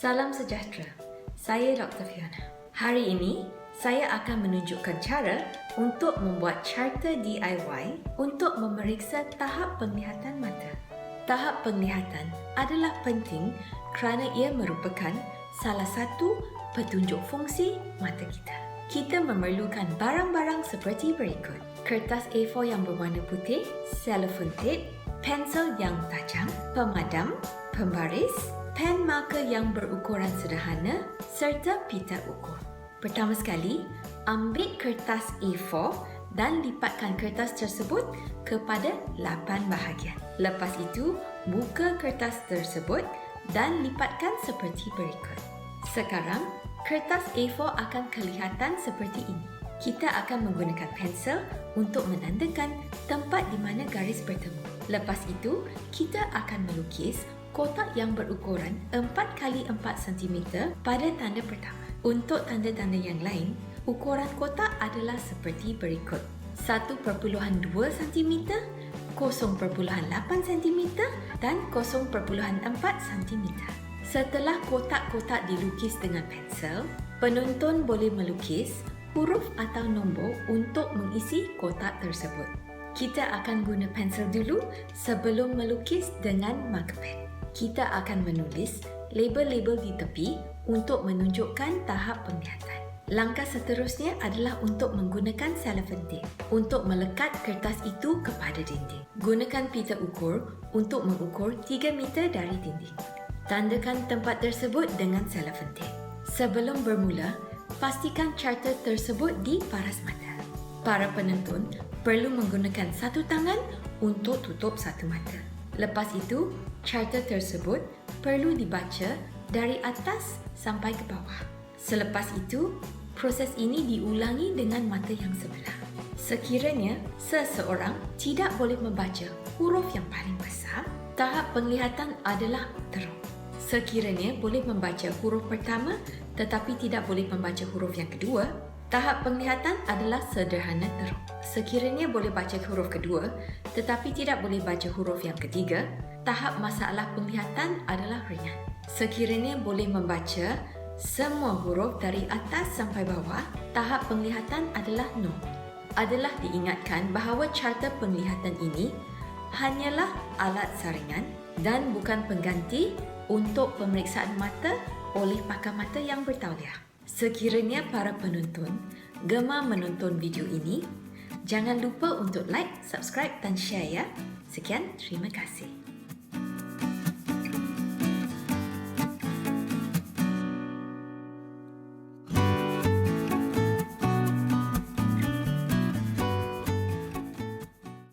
Salam sejahtera, saya Dr. Fiona. Hari ini, saya akan menunjukkan cara untuk membuat carta DIY untuk memeriksa tahap penglihatan mata. Tahap penglihatan adalah penting kerana ia merupakan salah satu petunjuk fungsi mata kita. Kita memerlukan barang-barang seperti berikut: kertas A4 yang berwarna putih, cellophane tape, pensel yang tajam, pemadam, pembaris, pen marker yang berukuran sederhana serta pita ukur. Pertama sekali, ambil kertas A4 dan lipatkan kertas tersebut kepada 8 bahagian. Lepas itu, buka kertas tersebut dan lipatkan seperti berikut. Sekarang, kertas A4 akan kelihatan seperti ini. Kita akan menggunakan pensel untuk menandakan tempat di mana garis bertemu. Lepas itu, kita akan melukis kotak yang berukuran 4x4 cm pada tanda pertama. Untuk tanda-tanda yang lain, ukuran kotak adalah seperti berikut: 1.2 cm, 0.8 cm dan 0.4 cm. Setelah kotak-kotak dilukis dengan pensel, penonton boleh melukis huruf atau nombor untuk mengisi kotak tersebut. Kita akan guna pensel dulu sebelum melukis dengan marker pen. Kita akan menulis label-label di tepi untuk menunjukkan tahap penglihatan. Langkah seterusnya adalah untuk menggunakan cellophane tape untuk melekat kertas itu kepada dinding. Gunakan pita ukur untuk mengukur 3 meter dari dinding. Tandakan tempat tersebut dengan cellophane tape. Sebelum bermula, pastikan carta tersebut diparas mata. Para penonton perlu menggunakan satu tangan untuk tutup satu mata. Lepas itu, carta tersebut perlu dibaca dari atas sampai ke bawah. Selepas itu, proses ini diulangi dengan mata yang sebelah. Sekiranya seseorang tidak boleh membaca huruf yang paling besar, tahap penglihatan adalah teruk. Sekiranya boleh membaca huruf pertama tetapi tidak boleh membaca huruf yang kedua, tahap penglihatan adalah sederhana teruk. Sekiranya boleh baca huruf kedua tetapi tidak boleh baca huruf yang ketiga, tahap masalah penglihatan adalah ringan. Sekiranya boleh membaca semua huruf dari atas sampai bawah, tahap penglihatan adalah 0. Adalah diingatkan bahawa carta penglihatan ini hanyalah alat saringan dan bukan pengganti untuk pemeriksaan mata oleh pakar mata yang bertauliah. Sekiranya para penonton gemar menonton video ini, jangan lupa untuk like, subscribe dan share ya. Sekian, terima kasih.